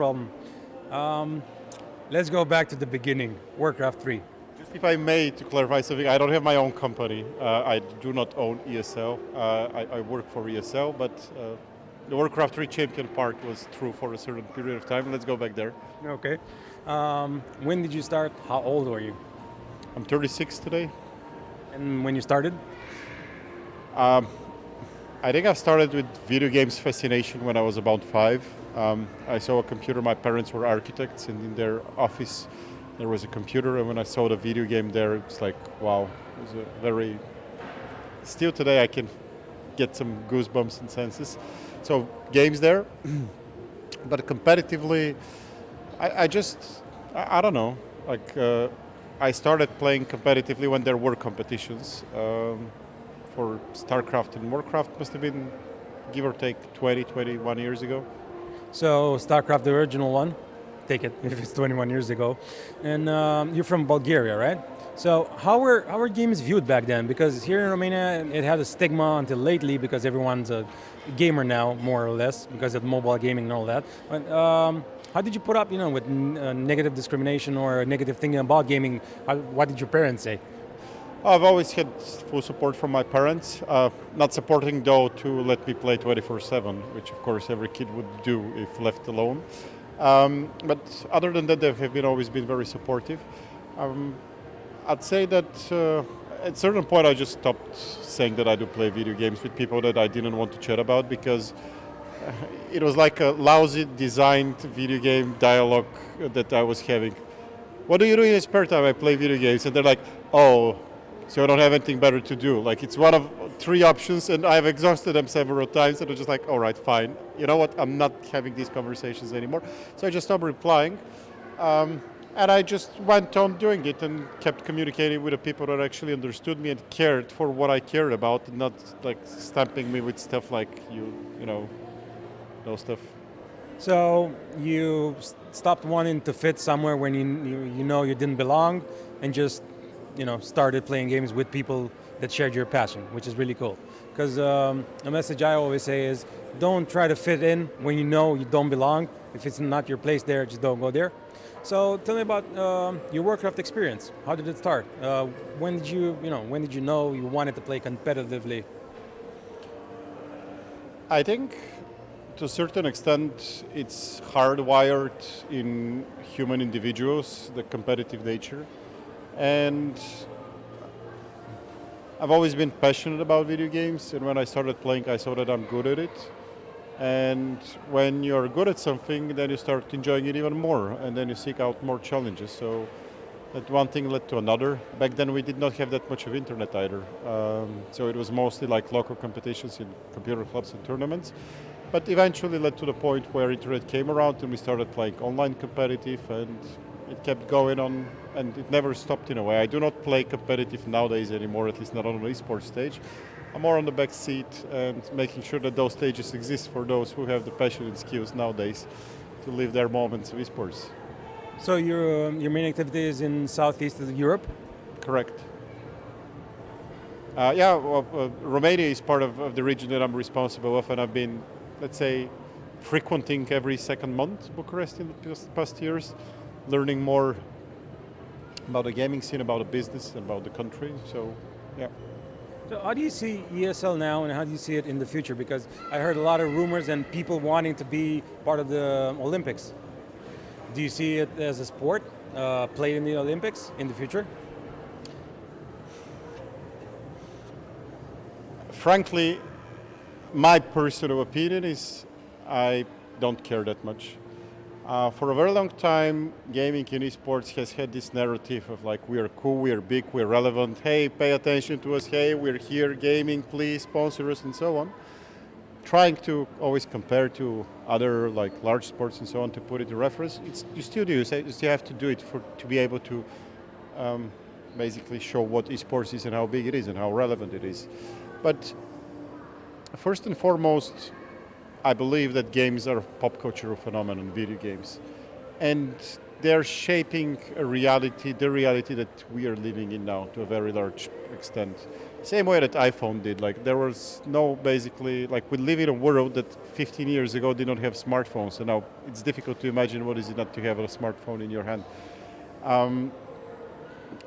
Problem. Um, let's go back to the beginning. Warcraft 3. Just if I may, to clarify something, I don't have my own company. I do not own ESL. I work for ESL, but the Warcraft 3 champion part was true for a certain period of time. Let's go back there. Okay. When did you start? How old were you? I'm 36 today. And when you started? I think I started with video games fascination when I was about 5. I saw a computer. My parents were architects, and in their office there was a computer. And when I saw the video game there, it's like, wow, it was a very. Still today, I can get some goosebumps and senses. So games there, but competitively, I don't know. Like I started playing competitively when there were competitions. For StarCraft and Warcraft must have been, give or take, 20, 21 years ago. So StarCraft, the original one. Take it if it's 21 years ago. And you're from Bulgaria, right? So how were games viewed back then? Because here in Romania, it had a stigma until lately because everyone's a gamer now, more or less, because of mobile gaming and all that. But how did you put up, with negative discrimination or negative thinking about gaming? What did your parents say? I've always had full support from my parents. Not supporting though to let me play 24/7, which of course every kid would do if left alone. But other than that, they have been always been very supportive. I'd say that at a certain point I just stopped saying that I do play video games with people that I didn't want to chat about because it was like a lousy designed video game dialogue that I was having. What do you do in your spare time? I play video games. And they're like, oh, so I don't have anything better to do. Like it's one of 3 options and I've exhausted them several times and I'm just like, all right, fine. You know what? I'm not having these conversations anymore. So I just stopped replying. And I just went on doing it and kept communicating with the people that actually understood me and cared for what I cared about and not like stamping me with stuff like those stuff. So you stopped wanting to fit somewhere when you didn't belong, and just started playing games with people that shared your passion, which is really cool. Because a message I always say is, don't try to fit in when you know you don't belong. If it's not your place there, just don't go there. So tell me about your Warcraft experience. How did it start? When did you know you wanted to play competitively? I think to a certain extent it's hardwired in human individuals, the competitive nature. And I've always been passionate about video games, and when I started playing, I saw that I'm good at it. And when you're good at something, then you start enjoying it even more, and then you seek out more challenges. So that one thing led to another. Back then, we did not have that much of internet either. So it was mostly like local competitions in computer clubs and tournaments. But eventually led to the point where internet came around, and we started playing online competitive, and it kept going on, and it never stopped in a way. I do not play competitive nowadays anymore, at least not on an esports stage. I'm more on the back seat and making sure that those stages exist for those who have the passion and skills nowadays to live their moments of esports. So your main activity is in Southeast Europe? Correct. Romania is part of the region that I'm responsible of, and I've been, let's say, frequenting every second month Bucharest in the past years, learning more about the gaming scene, about the business, and about the country. So, yeah. So how do you see ESL now, and how do you see it in the future? Because I heard a lot of rumors and people wanting to be part of the Olympics. Do you see it as a sport played in the Olympics in the future? Frankly, my personal opinion is I don't care that much. For a very long time, gaming in esports has had this narrative of like, we are cool, we are big, we're relevant, hey, pay attention to us, hey, we're here, gaming, please sponsor us, and so on. Trying to always compare to other like large sports and so on to put it in reference. You still do, you still have to do it to be able to basically show what esports is and how big it is and how relevant it is. But first and foremost, I believe that games are a pop cultural phenomenon, video games. And they're shaping the reality that we are living in now to a very large extent. Same way that iPhone did. Like there was no basically like we live in a world that 15 years ago did not have smartphones, and now it's difficult to imagine what is it not to have a smartphone in your hand.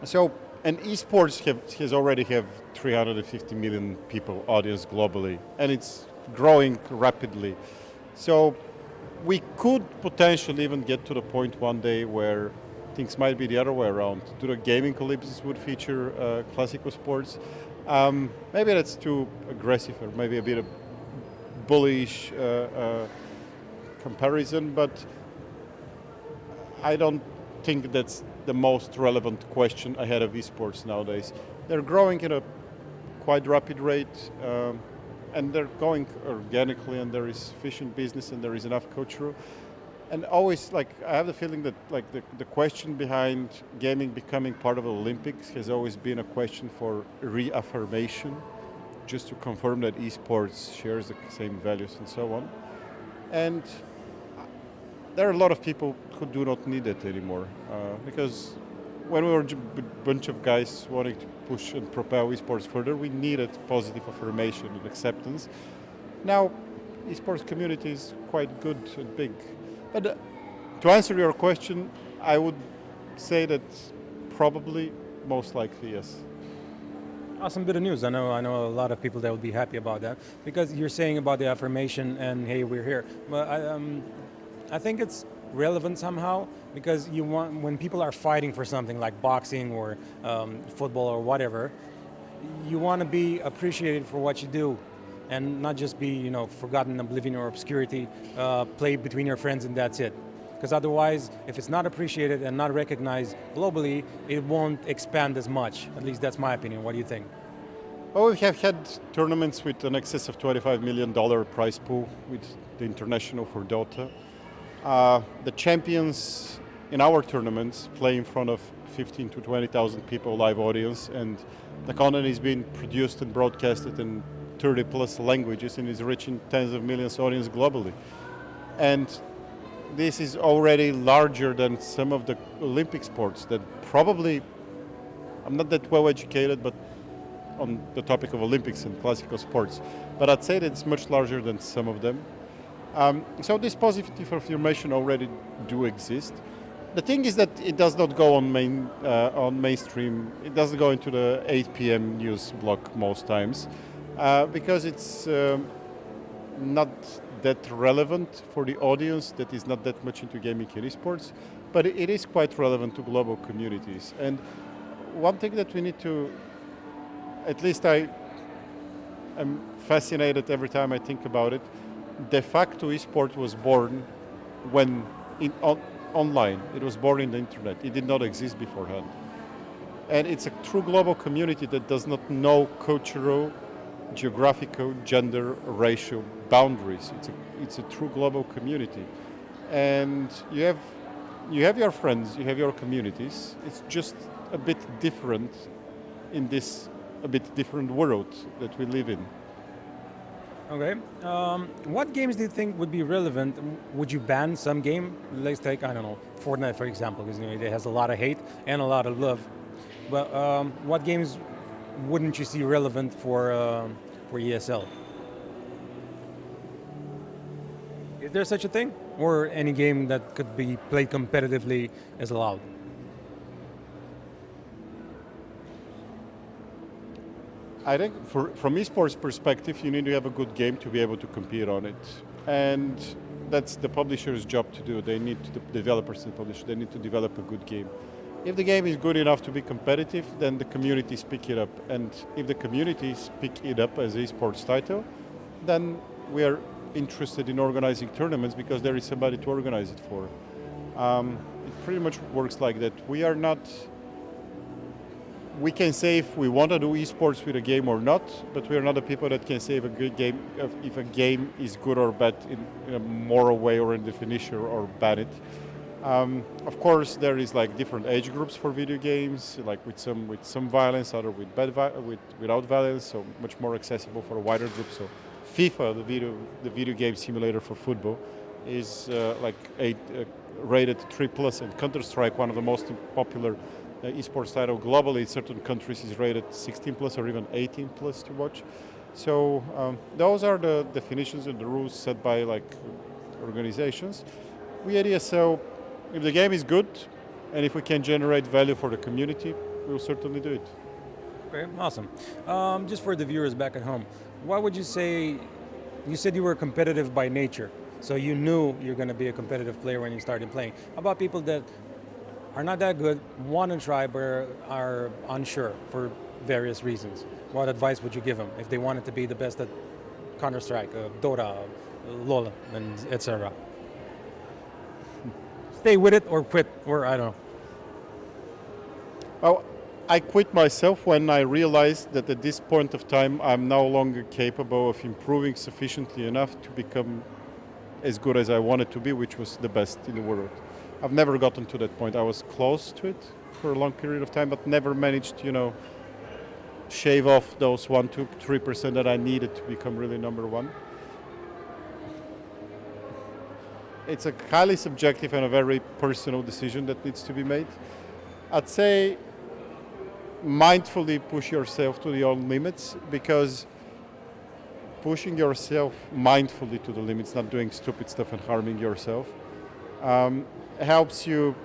So and esports has already have 350 million people audience globally, and it's growing rapidly. So we could potentially even get to the point one day where things might be the other way around. Do the gaming Olympics would feature classical sports? Maybe that's too aggressive, or maybe a bit of bullish comparison, but I don't think that's the most relevant question ahead of esports nowadays. They're growing at a quite rapid rate, and they're going organically, and there is sufficient business, and there is enough culture. And always, like, I have the feeling that, like, the question behind gaming becoming part of the Olympics has always been a question for reaffirmation, just to confirm that esports shares the same values and so on. And there are a lot of people who do not need it anymore, because when we were a bunch of guys wanting to push and propel esports further, we needed positive affirmation and acceptance. Now, esports community is quite good and big. But to answer your question, I would say that probably, most likely, yes. Awesome bit of news. I know a lot of people that would be happy about that, because you're saying about the affirmation and hey, we're here. But I think it's relevant somehow, because you want, when people are fighting for something like boxing or football or whatever, you want to be appreciated for what you do, and not just be, forgotten, oblivion, or obscurity, play between your friends and that's it. Because otherwise, if it's not appreciated and not recognized globally, it won't expand as much. At least that's my opinion. What do you think? Well, we have had tournaments with an excess of $25 million prize pool with the International for Dota. The champions in our tournaments play in front of 15 to 20,000 people live audience, and the content is being produced and broadcasted in 30 plus languages and is reaching tens of millions of audience globally. And this is already larger than some of the Olympic sports that probably, I'm not that well educated, but on the topic of Olympics and classical sports, but I'd say that it's much larger than some of them. So this positive affirmation already do exist. The thing is that it does not go on mainstream. It doesn't go into the 8 p.m. news block most times, because it's not that relevant for the audience that is not that much into gaming and esports, but it is quite relevant to global communities. And one thing that we need to, at least I am fascinated every time I think about it, de facto esport was born when online. It was born in the internet. It did not exist beforehand. And it's a true global community that does not know cultural, geographical, gender, racial boundaries. It's a true global community. And you have your friends, you have your communities. It's just a bit different in this a bit different world that we live in. Okay. What games do you think would be relevant? Would you ban some game? Let's take, I don't know, Fortnite, for example, because it has a lot of hate and a lot of love. But what games wouldn't you see relevant for ESL? Is there such a thing? Or any game that could be played competitively is allowed? I think from esports perspective, you need to have a good game to be able to compete on it. And that's the publisher's job to do. They need the developers and publishers, they need to develop a good game. If the game is good enough to be competitive, then the communities pick it up. And if the communities pick it up as an esports title, then we are interested in organizing tournaments because there is somebody to organize it for. It pretty much works like that. We can say if we want to do esports with a game or not, but we are not the people that can say if a game is good or bad in a moral way or in definition or ban it. Of course, there is like different age groups for video games, like with some violence, other without violence, so much more accessible for a wider group. So FIFA, the video game simulator for football, is rated 3+, and Counter-Strike, one of the most popular esports title globally in certain countries is rated 16 plus or even 18 plus to watch. So those are the definitions and the rules set by like organizations. We at ESL, if the game is good and if we can generate value for the community, we'll certainly do it. Okay, awesome. Just for the viewers back at home, what would you say? You said you were competitive by nature, so you knew you're going to be a competitive player when you started playing. How about people that are not that good, want to try, but are unsure for various reasons? What advice would you give them if they wanted to be the best at Counter-Strike, Dota, LoL, and etc.? Stay with it or quit, or I don't know. Well, I quit myself when I realized that at this point of time I'm no longer capable of improving sufficiently enough to become as good as I wanted to be, which was the best in the world. I've never gotten to that point. I was close to it for a long period of time, but never managed to, shave off those 1, 2, 3% that I needed to become really number one. It's a highly subjective and a very personal decision that needs to be made. I'd say mindfully push yourself to your own limits, because pushing yourself mindfully to the limits, not doing stupid stuff and harming yourself, helps you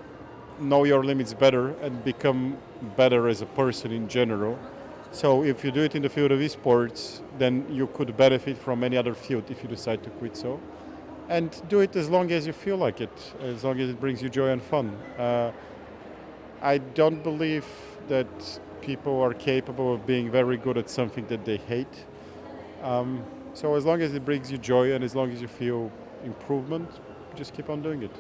know your limits better and become better as a person in general. So if you do it in the field of esports, then you could benefit from any other field if you decide to quit so. And do it as long as you feel like it, as long as it brings you joy and fun. I don't believe that people are capable of being very good at something that they hate. So as long as it brings you joy and as long as you feel improvement, just keep on doing it.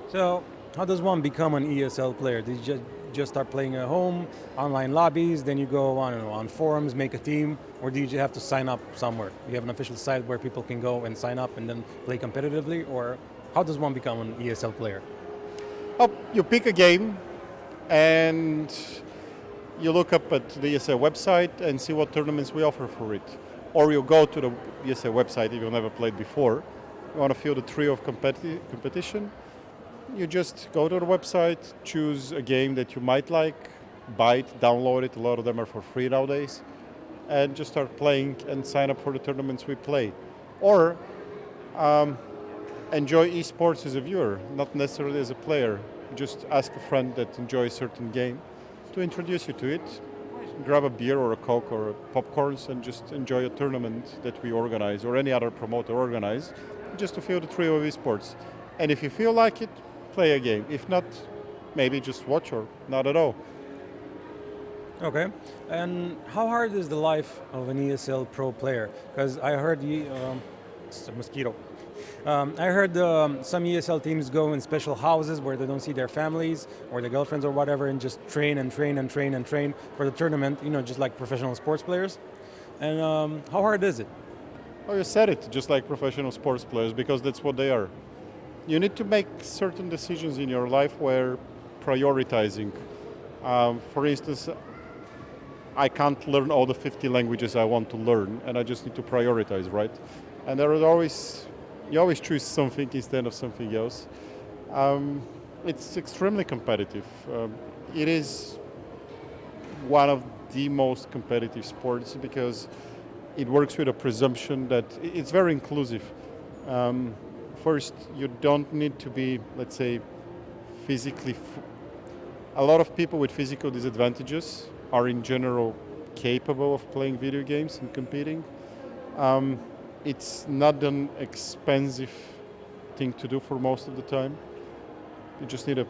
So, how does one become an ESL player? Did you just start playing at home, online lobbies, then you go on forums, make a team, or do you have to sign up somewhere? Do you have an official site where people can go and sign up and then play competitively, or how does one become an ESL player? Oh, you pick a game and you look up at the ESL website and see what tournaments we offer for it. Or you go to the ESL website if you've never played before. You want to feel the thrill of competition. You just go to the website, choose a game that you might like, buy it, download it. A lot of them are for free nowadays. And just start playing and sign up for the tournaments we play. Or enjoy esports as a viewer, not necessarily as a player. Just ask a friend that enjoys a certain game to introduce you to it. Grab a beer or a Coke or popcorns and just enjoy a tournament that we organize or any other promoter organize, just to feel the thrill of esports. And if you feel like it, play a game. If not, maybe just watch or not at all. Okay. And how hard is the life of an ESL pro player? Because I heard it's a mosquito. I heard some ESL teams go in special houses where they don't see their families or their girlfriends or whatever, and just train and train and train and train for the tournament, just like professional sports players. And how hard is it? Oh, you said it, just like professional sports players, because that's what they are. You need to make certain decisions in your life where prioritizing. For instance, I can't learn all the 50 languages I want to learn, and I just need to prioritize, right? And you always choose something instead of something else. It's extremely competitive. It is one of the most competitive sports because it works with a presumption that it's very inclusive. First, you don't need to be, let's say, physically. A lot of people with physical disadvantages are in general capable of playing video games and competing. It's not an expensive thing to do for most of the time. You just need a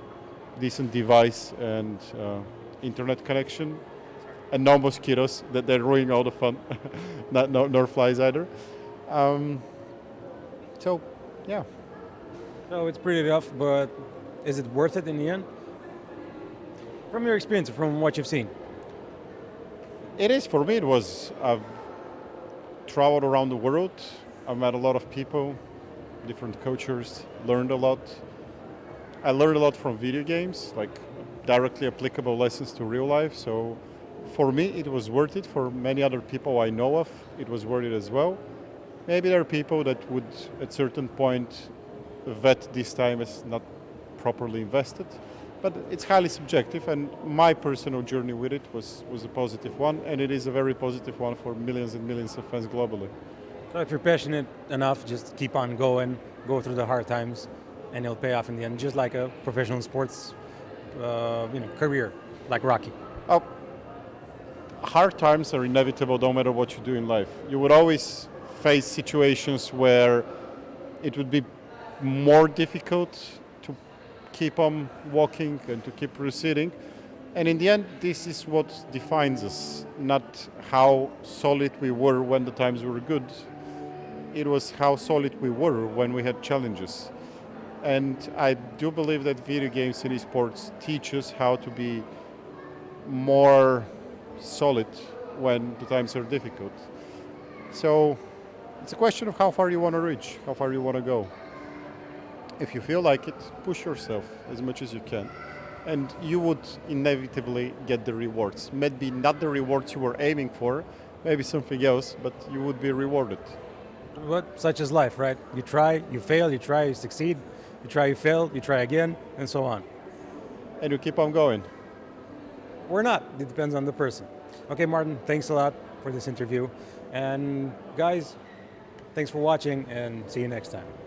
decent device and internet connection, and no mosquitoes that they're ruining all the fun. Nor flies either. So, yeah. So it's pretty rough, but is it worth it in the end? From your experience, from what you've seen? It is. For me, it was. I've traveled around the world. I've met a lot of people, different cultures, learned a lot. I learned a lot from video games, like directly applicable lessons to real life. So for me, it was worth it. For many other people I know of, it was worth it as well. Maybe there are people that would, at certain point, vet this time as not properly invested. But it's highly subjective, and my personal journey with it was a positive one, and it is a very positive one for millions and millions of fans globally. So if you're passionate enough, just keep on going, go through the hard times, and it'll pay off in the end, just like a professional sports career, like Rocky. Uh, Hard times are inevitable no matter what you do in life. You would always face situations where it would be more difficult to keep on walking and to keep proceeding. And in the end, this is what defines us, not how solid we were when the times were good. It was how solid we were when we had challenges. And I do believe that video games and esports teach us how to be more solid when the times are difficult. So it's a question of how far you want to reach, how far you want to go. If you feel like it, push yourself as much as you can. And you would inevitably get the rewards. Maybe not the rewards you were aiming for, maybe something else, but you would be rewarded. But such is life, right? You try, you fail, you try, you succeed, you try, you fail, you try again, and so on. And you keep on going. Or not, it depends on the person. Okay, Martin, thanks a lot for this interview. And guys, thanks for watching, and see you next time.